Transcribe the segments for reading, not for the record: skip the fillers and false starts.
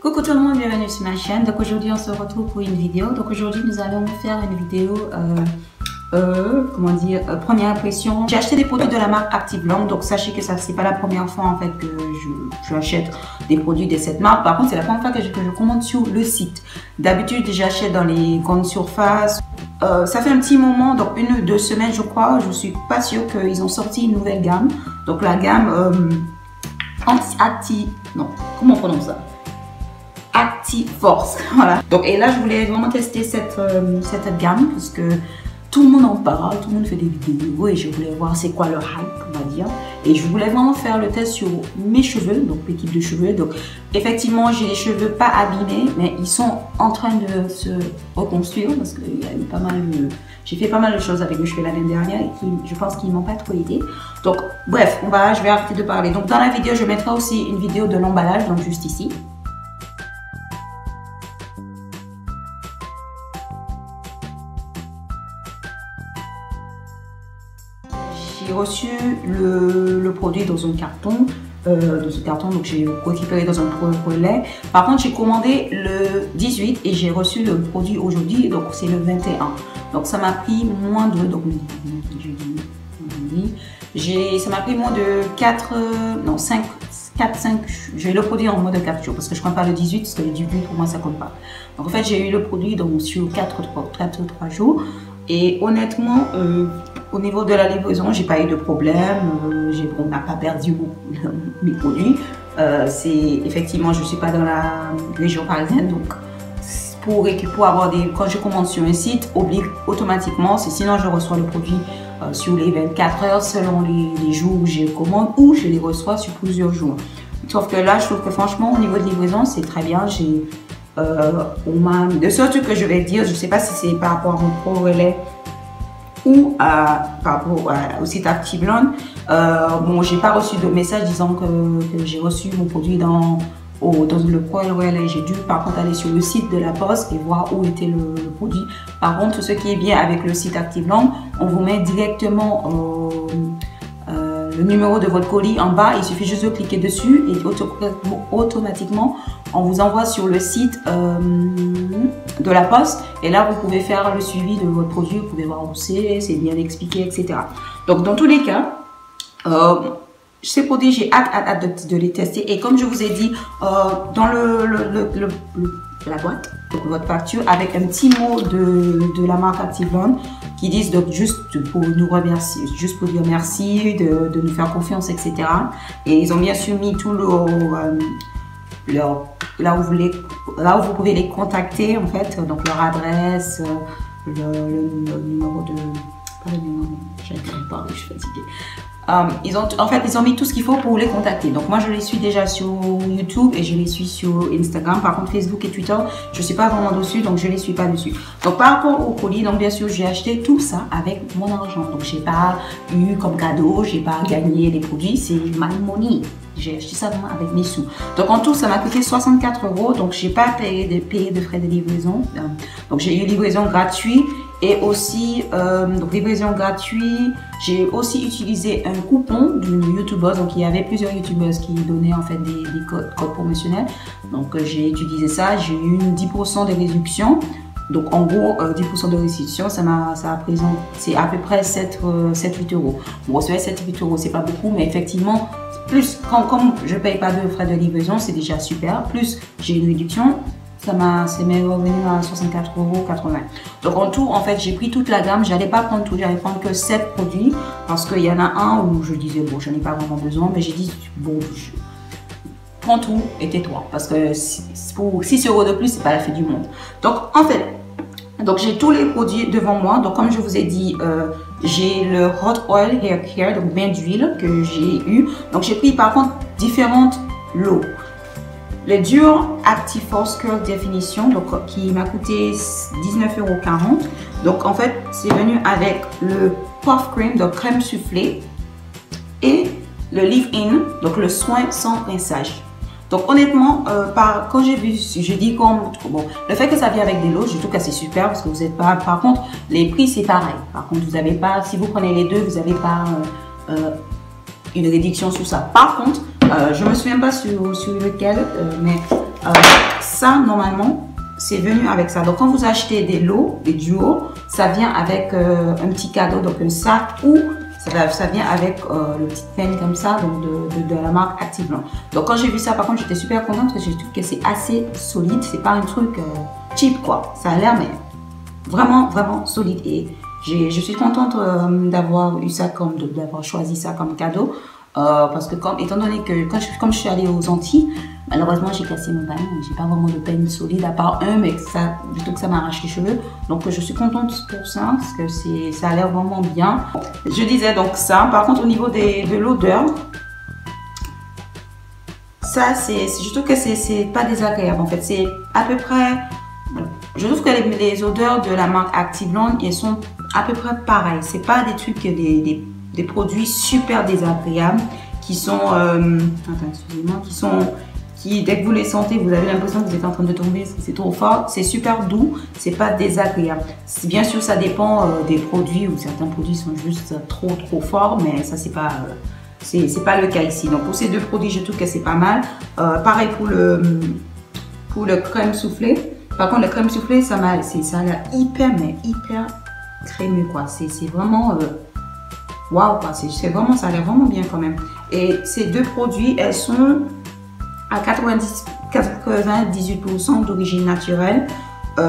Coucou tout le monde, bienvenue sur ma chaîne. Donc aujourd'hui on se retrouve pour une vidéo. Donc aujourd'hui nous allons faire une vidéo première impression. J'ai acheté des produits de la marque Active Long, donc sachez que ça c'est pas la première fois en fait que je achète des produits de cette marque. Par contre c'est la première fois que je commande sur le site. D'habitude j'achète dans les grandes surfaces. Ça fait un petit moment, donc 1 ou 2 semaines je crois, je suis pas sûre qu'ils ont sorti une nouvelle gamme. Donc la gamme comment on prononce ça? Acti-Force, voilà. Donc et là je voulais vraiment tester cette gamme parce que tout le monde en parle, tout le monde fait des vidéos et je voulais voir c'est quoi le hype, on va dire. Et je voulais vraiment faire le test sur mes cheveux, donc l'équipe de cheveux. Donc effectivement j'ai les cheveux pas abîmés, mais ils sont en train de se reconstruire parce qu'il y a eu pas mal de... J'ai fait pas mal de choses avec mes cheveux l'année dernière et je pense qu'ils m'ont pas trop aidé. Donc bref, je vais arrêter de parler. Donc dans la vidéo je mettrai aussi une vidéo de l'emballage, donc juste ici. J'ai reçu le produit dans un carton, donc j'ai récupéré dans un relais. Par contre, j'ai commandé le 18 et j'ai reçu le produit aujourd'hui, donc c'est le 21. Donc ça m'a pris moins de, ça m'a pris moins de 5, j'ai eu le produit en moins de 4 jours parce que je ne compte pas le 18 parce que le 18 pour moi ça compte pas. Donc en fait j'ai eu le produit donc sur 3 jours et honnêtement au niveau de la livraison j'ai pas eu de problème, on n'a pas perdu mes produits. Effectivement je suis pas dans la région parisienne donc pour avoir quand je commande sur un site obligue automatiquement, sinon je reçois le produit sur les 24 heures selon les jours où je commande ou je les reçois sur plusieurs jours. Sauf que là je trouve que franchement au niveau de livraison c'est très bien. De sorte que je vais dire, je sais pas si c'est par rapport à mon pro relais ou par rapport au site Active Long. Bon, j'ai pas reçu de message disant que j'ai reçu mon produit dans le pro relais. J'ai dû par contre aller sur le site de la poste et voir où était le produit. Par contre, ce qui est bien avec le site Active Long, on vous met directement le numéro de votre colis en bas. Il suffit juste de cliquer dessus et automatiquement on vous envoie sur le site de la poste et là vous pouvez faire le suivi de votre produit, vous pouvez voir où c'est bien expliqué, etc. Donc dans tous les cas, ces produits j'ai hâte de les tester et comme je vous ai dit dans la boîte, donc votre facture avec un petit mot de la marque Active Long qui disent donc juste pour nous remercier, juste pour dire merci, de nous faire confiance, etc. Et ils ont bien sûr mis tout là où vous pouvez les contacter en fait, donc leur adresse, le numéro de... Pas le numéro, j'arrive pas à parler, je suis fatiguée. Ils ont mis tout ce qu'il faut pour les contacter. Donc moi je les suis déjà sur YouTube et je les suis sur Instagram. Par contre Facebook et Twitter, je suis pas vraiment dessus, donc je les suis pas dessus. Donc par rapport au colis, donc bien sûr j'ai acheté tout ça avec mon argent. Donc j'ai pas eu comme cadeau, j'ai pas gagné les produits, c'est my money. J'ai acheté ça vraiment avec mes sous. Donc en tout ça m'a coûté 64 €. Donc j'ai pas payé de frais de livraison. Donc j'ai eu livraison gratuite. Et aussi, donc livraison gratuite, j'ai aussi utilisé un coupon d'une youtubeuse. Donc il y avait plusieurs youtubeuses qui donnaient en fait des codes promotionnels. Donc j'ai utilisé ça, j'ai eu 10% de réduction. Donc en gros 10% de réduction, c'est à peu près 7-8 €. Bon c'est 7-8 € c'est pas beaucoup, mais effectivement, plus comme je ne paye pas de frais de livraison, c'est déjà super. Plus j'ai une réduction. C'est revenu à 64,80 €. Donc en tout, en fait, j'ai pris toute la gamme. J'allais pas prendre tout, j'allais prendre que 7 produits parce qu'il y en a un où je disais bon, j'en ai pas vraiment besoin, mais j'ai dit bon, prends tout et tais-toi parce que pour 6 € de plus, c'est pas la fin du monde. Donc en fait, j'ai tous les produits devant moi. Donc comme je vous ai dit, j'ai le Hot Oil Hair Care, donc bain d'huile que j'ai eu. Donc j'ai pris par contre différentes lots. Le Dur Active Force Curl Definition, donc qui m'a coûté 19,40 €. Donc en fait, c'est venu avec le Puff Cream, donc crème soufflée, et le Leave-In, donc le soin sans rinçage. Donc honnêtement, quand j'ai vu, je dis bon, le fait que ça vient avec des lots, je trouve que c'est super parce que vous n'êtes pas. Par contre, les prix c'est pareil. Par contre, vous n'avez pas, si vous prenez les deux, vous n'avez pas une réduction sur ça. Par contre, je me souviens pas sur lequel, mais ça, normalement, c'est venu avec ça. Donc, quand vous achetez des lots, des duos, ça vient avec un petit cadeau, donc un sac ou ça vient avec le petit pen comme ça, donc de la marque Active Blanc. Donc, quand j'ai vu ça, par contre, j'étais super contente parce que je trouve que c'est assez solide. C'est pas un truc cheap, quoi. Ça a l'air, mais vraiment, vraiment solide. Et je suis contente d'avoir eu ça d'avoir choisi ça comme cadeau. Parce que étant donné que comme je suis allée aux Antilles, malheureusement j'ai cassé mon pen, j'ai pas vraiment de pen solide à part un, mais plutôt que ça m'arrache les cheveux. Donc je suis contente pour ça, parce que ça a l'air vraiment bien. Je disais donc ça. Par contre au niveau de l'odeur, ça je trouve que c'est pas désagréable en fait. C'est à peu près, je trouve que les odeurs de la marque Active Blanc, elles sont à peu près pareilles. C'est pas des trucs des produits super désagréables qui sont, dès que vous les sentez, vous avez l'impression que vous êtes en train de tomber parce que c'est trop fort. C'est super doux, c'est pas désagréable. Bien sûr, ça dépend des produits où certains produits sont juste trop forts, mais ça c'est pas le cas ici. Donc pour ces deux produits, je trouve que c'est pas mal. Pareil pour le crème soufflé. Par contre, le crème soufflé, ça a l'air hyper crémeux quoi. C'est vraiment waouh, ça a l'air vraiment bien quand même. Et ces deux produits, elles sont à 98% d'origine naturelle.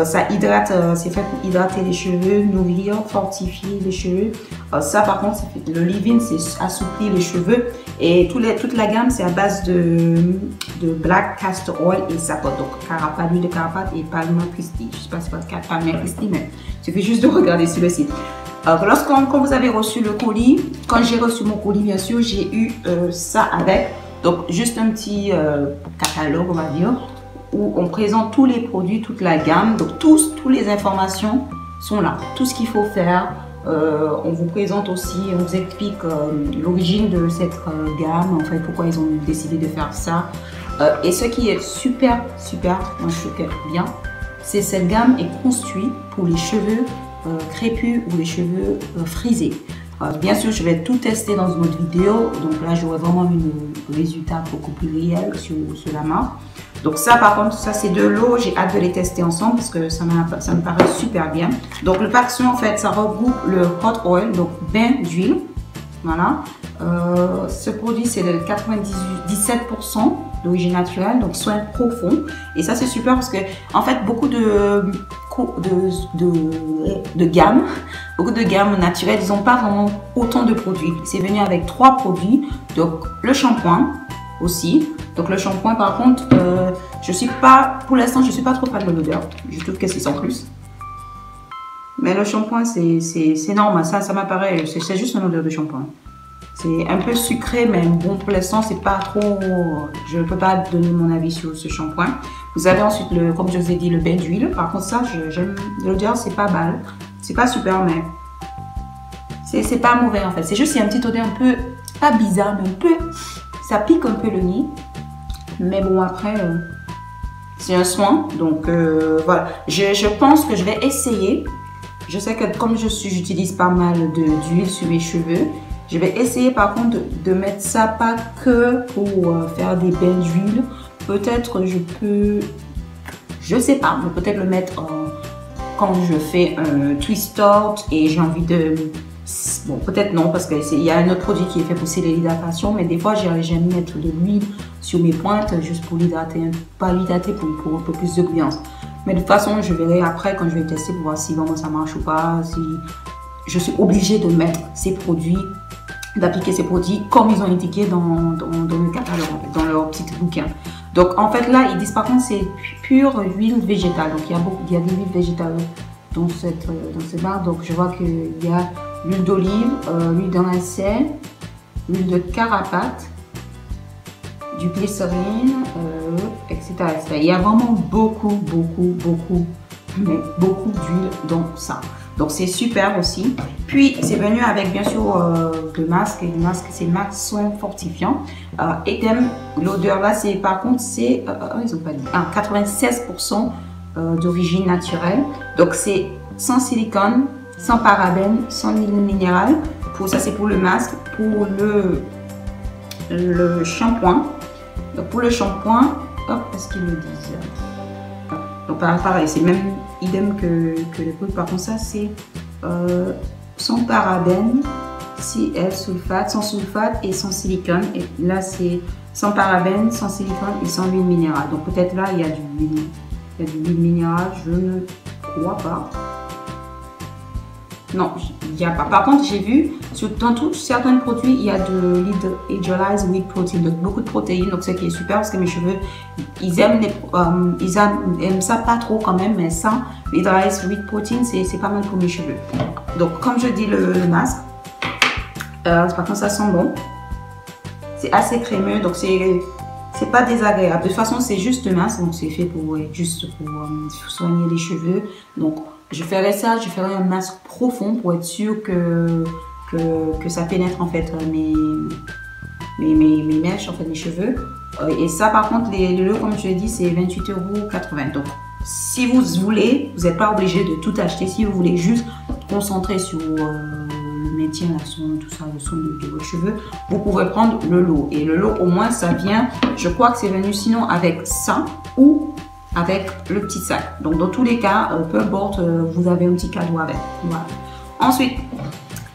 Ça hydrate, c'est fait pour hydrater les cheveux, nourrir, fortifier les cheveux. Ça par contre, le leave-in, c'est assouplir les cheveux. Et toute la gamme, c'est à base de black castor oil et sapote. Donc l'huile de carapace et palma christi. Je ne sais pas si c'est palma christi, mais il suffit juste de regarder sur le site. Quand vous avez reçu le colis, quand j'ai reçu mon colis, bien sûr, j'ai eu ça avec. Donc, juste un petit catalogue, on va dire, où on présente tous les produits, toute la gamme. Donc, toutes les informations sont là. Tout ce qu'il faut faire. On vous présente aussi, on vous explique l'origine de cette gamme, en fait, pourquoi ils ont décidé de faire ça. Et ce qui est super, moi je trouve bien, c'est cette gamme est construite pour les cheveux crépus ou les cheveux frisés. Bien sûr, je vais tout tester dans une autre vidéo, donc là j'aurai vraiment un résultat beaucoup plus réel sur la marque. Donc ça par contre, ça c'est deux lots, j'ai hâte de les tester ensemble parce que ça me paraît super bien. Donc le pack en fait, ça regroupe le hot oil, donc bain d'huile, voilà. Ce produit c'est de 97% d'origine naturelle, donc soin profond. Et ça c'est super parce que en fait beaucoup de gamme, beaucoup de gammes naturelles, ils n'ont pas vraiment autant de produits. C'est venu avec 3 produits, donc le shampoing aussi. Donc le shampoing par contre, pour l'instant je suis pas trop fan de l'odeur, je trouve que c'est sans plus. Mais le shampoing c'est normal, ça m'apparaît, c'est juste une odeur de shampoing. C'est un peu sucré, mais bon, pour l'instant, c'est pas trop. Je ne peux pas donner mon avis sur ce shampoing. Vous avez ensuite, comme je vous ai dit, le bain d'huile. Par contre, ça, j'aime l'odeur, c'est pas mal. C'est pas super, mais c'est pas mauvais en fait. C'est juste, il y a une petite odeur un peu, pas bizarre, mais un peu. Ça pique un peu le nez. Mais bon, après, c'est un soin. Donc voilà. Je pense que je vais essayer. Je sais que comme j'utilise pas mal d'huile sur mes cheveux. Je vais essayer par contre de mettre ça pas que pour faire des bains d'huile. Peut-être je sais pas, mais peut-être le mettre quand je fais un twist out et j'ai envie de... Bon, peut-être non, parce qu'il y a un autre produit qui est fait pour l'hydratation, mais des fois j'aime mettre de l'huile sur mes pointes juste pour l'hydrater, pas l'hydrater pour un peu plus de brillance. Mais de toute façon, je verrai après quand je vais tester pour voir si vraiment ça marche ou pas, si je suis obligée de mettre ces produits, d'appliquer ces produits comme ils ont indiqué dans le catalogue, en fait, dans leur petit bouquin. Donc en fait là, ils disent par contre c'est pure huile végétale. Donc il y a des huiles végétales dans cette barre. Donc je vois qu'il y a l'huile d'olive, l'huile d'ananas, l'huile de carapate, du glycérine, etc., etc. Il y a vraiment beaucoup d'huile dans ça. Donc c'est super aussi. Puis c'est venu avec bien sûr le masque. Et le masque c'est le masque soin fortifiant. Et comme l'odeur là, c'est par contre c'est ils ont pas dit 96% d'origine naturelle. Donc c'est sans silicone, sans parabènes, sans huile minérale. Ça c'est pour le masque. Pour le shampoing. Donc pour le shampoing, hop, est-ce qu'ils le disent? Donc pareil, c'est même idem que les poudres. Par contre, ça c'est sans parabènes, sulfate, sans sulfate et sans silicone. Et là, c'est sans parabènes, sans silicone et sans huile minérale. Donc peut-être là, il y a du huile minérale, je ne crois pas. Non, il n'y a pas. Par contre, j'ai vu, dans certains produits, il y a de l'hydrolyzed wheat protein, donc beaucoup de protéines, donc ce qui est super parce que mes cheveux, ils aiment ça pas trop quand même, mais ça, l'hydrolyzed wheat protein, c'est pas mal pour mes cheveux. Donc, comme je dis, le masque, par contre, ça sent bon. C'est assez crémeux, donc c'est pas désagréable. De toute façon, c'est juste un masque, donc c'est fait pour soigner les cheveux. Donc, je ferai un masque profond pour être sûr que ça pénètre en fait mes mèches, en fait mes cheveux. Et ça, par contre, le lot, comme je l'ai dit, c'est 28,80 €. Donc, si vous voulez, vous n'êtes pas obligé de tout acheter. Si vous voulez juste concentrer sur le maintien, la son, tout ça, le son de vos cheveux, vous pouvez prendre le lot. Et le lot, au moins, ça vient, je crois que c'est venu sinon avec ça ou avec le petit sac. Donc, dans tous les cas, peu importe, vous avez un petit cadeau avec. Voilà. Ensuite,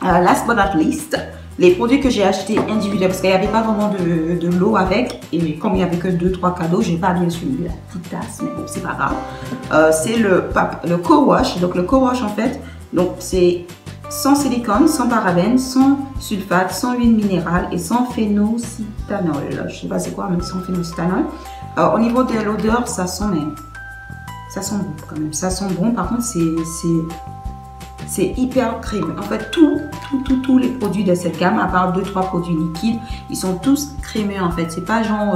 last but not least, les produits que j'ai achetés individuels, parce qu'il n'y avait pas vraiment de lot avec, et comme il n'y avait que 2-3 cadeaux, j'ai pas bien sûr eu la petite tasse, mais bon, c'est pas grave. C'est le co-wash. Donc, le co-wash, en fait, donc c'est sans silicone, sans parabènes, sans sulfate, sans huile minérale et sans phénocytanol. Je ne sais pas c'est quoi, mais sans phénocytanol. Au niveau de l'odeur, ça sent bon quand même. Ça sent bon. Par contre, c'est hyper crémeux. En fait, tous les produits de cette gamme, à part 2-3 produits liquides, ils sont tous crémeux en fait. C'est pas genre,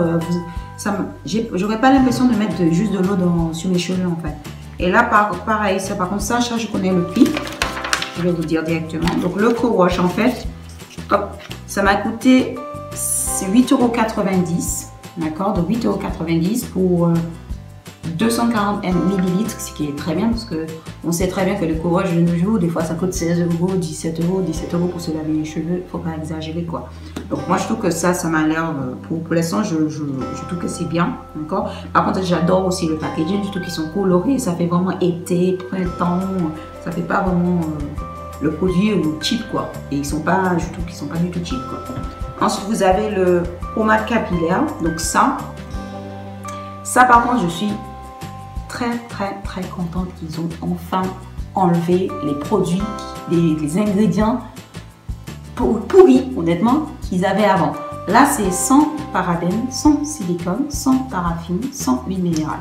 j'aurais pas l'impression de mettre juste de l'eau sur mes cheveux en fait. Et là, pareil, ça, par contre, ça, je connais le prix. Je vais vous dire directement. Donc, le co-wash en fait, hop, ça m'a coûté 8,90 €. D'accord, donc 8,90 € pour 240 ml, ce qui est très bien parce que on sait très bien que le co-wash de nos jours, des fois ça coûte 16 €, 17 € pour se laver les cheveux, faut pas exagérer quoi. Donc moi je trouve que ça m'a l'air, pour l'instant je trouve que c'est bien, d'accord. Par contre j'adore aussi le packaging, je trouve qu'ils sont colorés, ça fait vraiment été, printemps, ça fait pas vraiment le produit cheap quoi. Et je trouve qu'ils sont pas du tout cheap quoi. Ensuite, vous avez le pommade capillaire. Donc ça par contre, je suis très contente qu'ils ont enfin enlevé les produits, les ingrédients pourris, honnêtement, qu'ils avaient avant. Là, c'est sans parabènes, sans silicone, sans paraffine, sans huile minérale.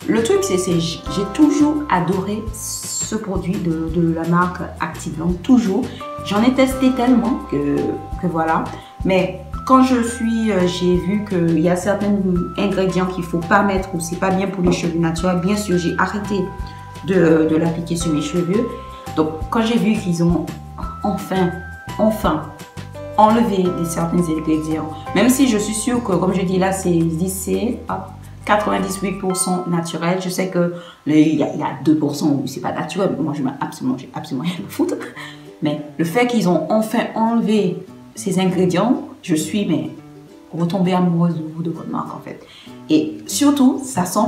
Le truc, c'est j'ai toujours adoré ce produit de la marque Active. Donc, toujours. J'en ai testé tellement que voilà. Mais quand j'ai vu qu'il y a certains ingrédients qu'il ne faut pas mettre ou c'est pas bien pour les cheveux naturels, bien sûr, j'ai arrêté de l'appliquer sur mes cheveux. Donc, quand j'ai vu qu'ils ont enfin enlevé certains ingrédients, même si je suis sûre que, comme je dis là, c'est 98% naturel. Je sais que il y a 2% où c'est pas naturel. Moi, j'ai absolument rien à foutre. Mais le fait qu'ils ont enfin enlevé ces ingrédients, je suis retombée amoureuse de vous, de votre marque en fait. Et surtout, ça sent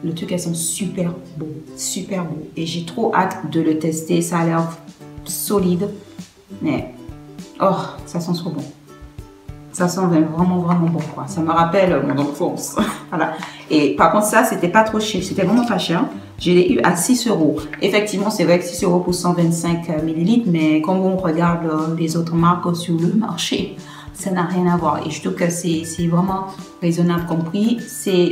le truc, elles sont super beau. Et j'ai trop hâte de le tester. Ça a l'air solide, mais ça sent trop bon. Ça sent vraiment bon quoi. Ça me rappelle mon enfance. Voilà. Et par contre ça, c'était pas trop cher. C'était vraiment pas cher. Je l'ai eu à 6 €. Effectivement, c'est vrai que 6 € pour 125 ml, mais quand on regarde les autres marques sur le marché, ça n'a rien à voir. Et je trouve que c'est vraiment raisonnable comme prix.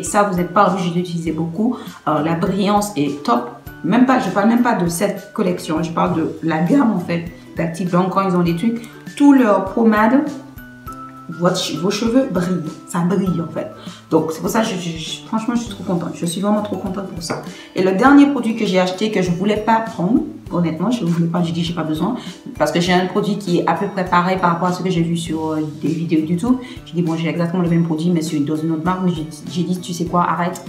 Ça, vous n'êtes pas obligé d'utiliser beaucoup. La brillance est top. Je parle même pas de cette collection. Je parle de la gamme en fait d'Active Blanc. Quand ils ont des trucs, tous leurs pommades, vos cheveux brillent, ça brille en fait. Donc c'est pour ça que franchement je suis trop contente, je suis vraiment trop contente pour ça. Et le dernier produit que j'ai acheté, que je voulais pas prendre, honnêtement je ne voulais pas, j'ai dit j'ai pas besoin, parce que j'ai un produit qui est à peu près pareil par rapport à ce que j'ai vu sur des vidéos YouTube. J'ai dit bon, j'ai exactement le même produit mais dans une autre marque, mais j'ai dit tu sais quoi, arrête,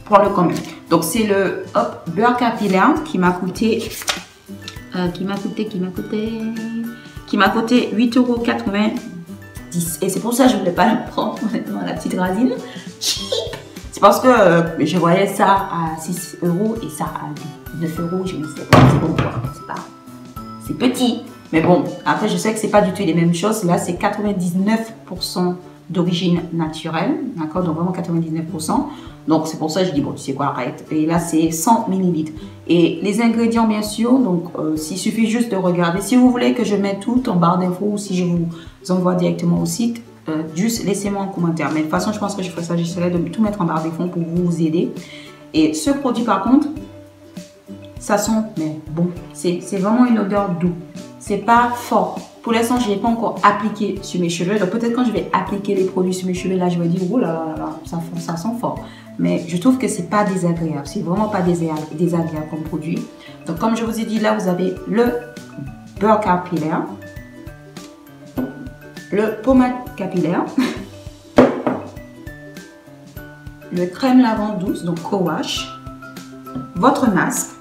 prends-le quand même. Donc c'est le beurre capillaire qui m'a coûté 8,90 €. Et c'est pour ça que je ne voulais pas la prendre, honnêtement, la petite radine. C'est parce que je voyais ça à 6 € et ça à 9 €. Je me disais, c'est bon quoi, c'est petit. Mais bon, après, je sais que c'est pas du tout les mêmes choses. Là, c'est 99% d'origine naturelle, d'accord? Donc, vraiment 99%. Donc, c'est pour ça que je dis, bon, tu sais quoi, arrête. Et là, c'est 100 ml. Et les ingrédients, bien sûr, donc, s'il suffit juste de regarder. Si vous voulez que je mette tout en barre d'infos ou si je vous envoie directement au site, juste laissez-moi en commentaire. Mais de toute façon, je pense que je ferai ça. J'essaierai de tout mettre en barre d'infos pour vous aider. Et ce produit, par contre, ça sent, mais bon, c'est vraiment une odeur douce. C'est pas fort. Pour l'instant, je ne l'ai pas encore appliqué sur mes cheveux. Donc, peut-être quand je vais appliquer les produits sur mes cheveux, là, je vais dire, oh là là là, ça sent fort. Mais je trouve que c'est pas désagréable. C'est vraiment pas désagréable comme produit. Donc, comme je vous ai dit, là, vous avez le beurre capillaire, le pommade capillaire, le crème lavande douce, donc co-wash, votre masque,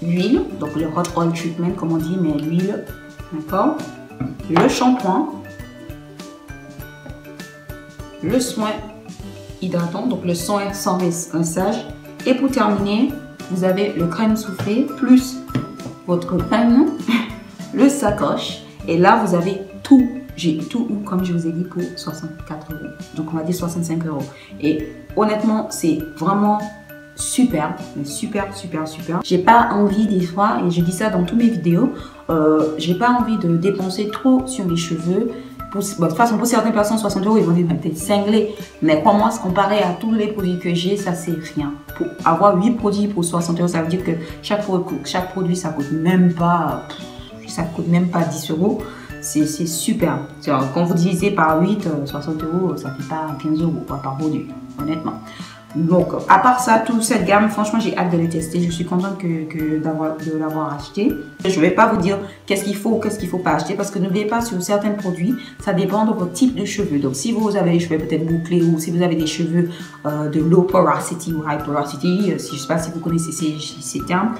l'huile, donc le hot oil treatment comme on dit, mais l'huile, d'accord, le shampoing, le soin hydratant, donc le soin sans rinçage, et pour terminer, vous avez le crème soufflé plus votre pain, le sacoche, et là vous avez tout. J'ai tout, comme je vous ai dit, pour 64 €. Donc on va dire 65 €. Et honnêtement, c'est vraiment super, super, super, super. J'ai pas envie des fois, et je dis ça dans toutes mes vidéos, j'ai pas envie de dépenser trop sur mes cheveux. Bon, de toute façon, pour certaines personnes, 60 €, ils vont dire, t'es cinglé. Mais pour moi, comparé à tous les produits que j'ai, ça c'est rien. Pour avoir 8 produits pour 60 €, ça veut dire que chaque produit, ça coûte même pas 10 €. C'est super. Quand vous divisez par 8, 60 €, ça fait pas 15 € par produit, honnêtement. Donc, à part ça, toute cette gamme, franchement, j'ai hâte de les tester. Je suis contente de l'avoir acheté. Je ne vais pas vous dire qu'est-ce qu'il faut ou qu'est-ce qu'il ne faut pas acheter parce que n'oubliez pas, sur certains produits, ça dépend de votre type de cheveux. Donc, si vous avez les cheveux peut-être bouclés ou si vous avez des cheveux de low porosity ou high porosity, je ne sais pas si vous connaissez ces termes,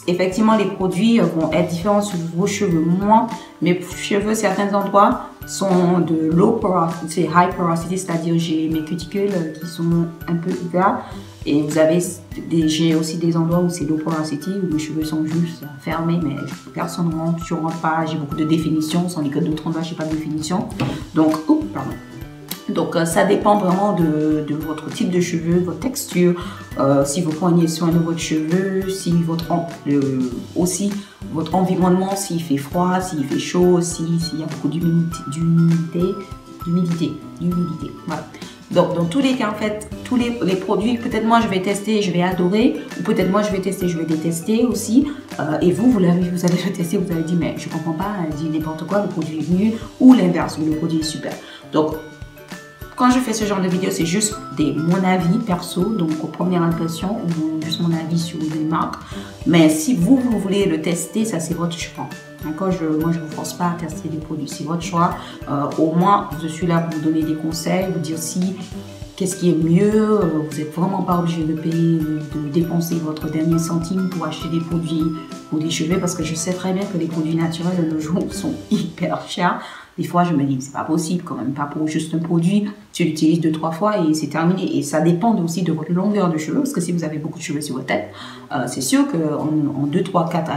effectivement, les produits vont être différents sur vos cheveux. Moi, mes cheveux, certains endroits, sont de low porosity, c'est high porosity, c'est-à-dire j'ai mes cuticules qui sont un peu ouverts et j'ai aussi des endroits où c'est low porosity, où mes cheveux sont juste fermés, mais personne ne rentre, je ne rentre pas, j'ai beaucoup de définition, sans les que d'autres endroits, je n'ai pas de définition. Donc, Donc, ça dépend vraiment de votre type de cheveux, votre texture, si vous prenez soin de votre cheveu, si aussi votre environnement, s'il fait froid, s'il fait chaud, s'il y a beaucoup d'humidité. Voilà. Donc, dans tous les cas, en fait, tous les produits, peut-être moi je vais tester, je vais adorer, ou peut-être moi je vais tester, je vais détester aussi. Et vous allez le tester, vous allez dire, mais je comprends pas, elle dit n'importe quoi, le produit est nul, ou l'inverse, le produit est super. Donc, quand je fais ce genre de vidéo, c'est juste mon avis perso, donc aux premières impressions, ou juste mon avis sur les marques. Mais si vous voulez le tester, ça c'est votre choix. D'accord, moi je ne vous force pas à tester des produits, c'est votre choix. Au moins, je suis là pour vous donner des conseils, vous dire qu'est-ce qui est mieux. Vous n'êtes vraiment pas obligé de payer, de dépenser votre dernier centime pour acheter des produits pour des cheveux, parce que je sais très bien que les produits naturels de nos jours sont hyper chers. Des fois, je me dis, c'est pas possible quand même, pas pour juste un produit, tu l'utilises 2-3 fois et c'est terminé. Et ça dépend aussi de votre longueur de cheveux, parce que si vous avez beaucoup de cheveux sur votre tête, c'est sûr qu'en 2, 3, 4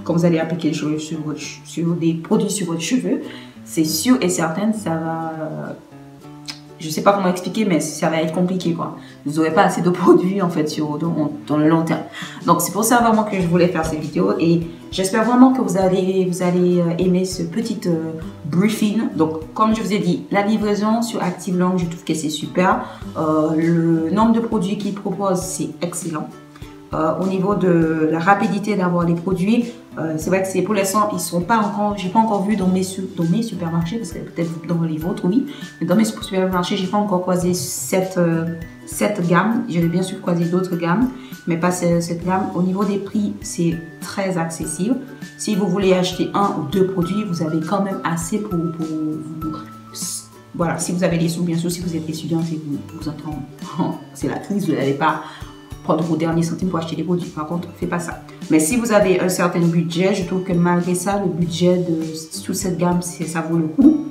quand vous allez appliquer les cheveux sur des produits sur votre cheveu, c'est sûr et certain, ça va... je sais pas comment expliquer, mais ça va être compliqué, quoi. Vous n'aurez pas assez de produits, en fait, dans le long terme. Donc, c'est pour ça vraiment que je voulais faire cette vidéo. Et j'espère vraiment que vous allez aimer ce petit briefing. Donc, comme je vous ai dit, la livraison sur Active Long, je trouve que c'est super. Le nombre de produits qu'ils proposent, c'est excellent. Au niveau de la rapidité d'avoir les produits, c'est vrai que pour l'instant, ils sont pas encore, j'ai pas encore vu dans mes supermarchés, parce que peut-être dans les vôtres, oui, mais dans mes supermarchés, j'ai pas encore croisé cette gamme. J'ai bien sûr croisé d'autres gammes, mais pas cette gamme. Au niveau des prix, c'est très accessible. Si vous voulez acheter 1 ou 2 produits, vous avez quand même assez pour vous. Voilà, si vous avez les sous, bien sûr, si vous êtes étudiant, si vous entendez, c'est la crise, vous n'allez pas prendre vos derniers centimes pour acheter des produits. Par contre, faites pas ça. Mais si vous avez un certain budget, je trouve que malgré ça, le budget sous cette gamme, ça vaut le coup.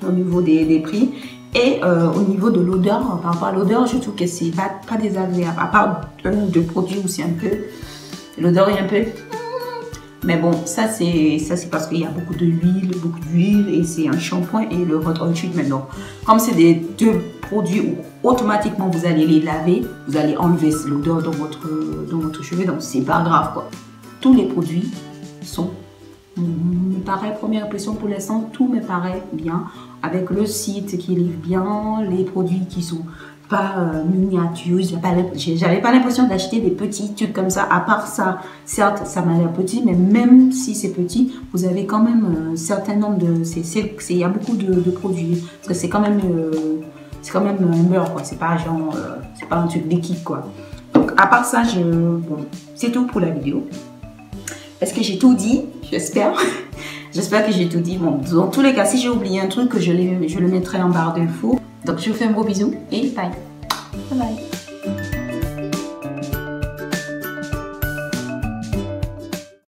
au niveau des prix. Et au niveau de l'odeur, par rapport à l'odeur, je trouve que c'est pas désagréable. À part un ou deux produits où c'est un peu... L'odeur est un peu... Mais bon, ça c'est parce qu'il y a beaucoup d'huile et c'est un shampoing et le hot oil treatment. Donc, comme c'est des deux produits où automatiquement vous allez les laver, vous allez enlever l'odeur dans votre cheveu, donc c'est pas grave quoi. Tous les produits sont, me paraît, première impression pour l'instant, tout me paraît bien. Avec le site qui livre bien, les produits qui sont pas miniatures, j'avais pas l'impression d'acheter des petits trucs comme ça. À part ça, certes, ça m'a l'air petit, mais même si c'est petit, vous avez quand même un certain nombre de, il y a beaucoup de produits, parce que c'est quand même un beurre quoi. C'est pas genre, c'est pas un truc liquide quoi. Donc à part ça, bon, c'est tout pour la vidéo. Est-ce que j'ai tout dit? J'espère. J'espère que j'ai tout dit. Bon, dans tous les cas, si j'ai oublié un truc, je le mettrai en barre d'infos. Donc, je vous fais un gros bisou et bye. Bye bye.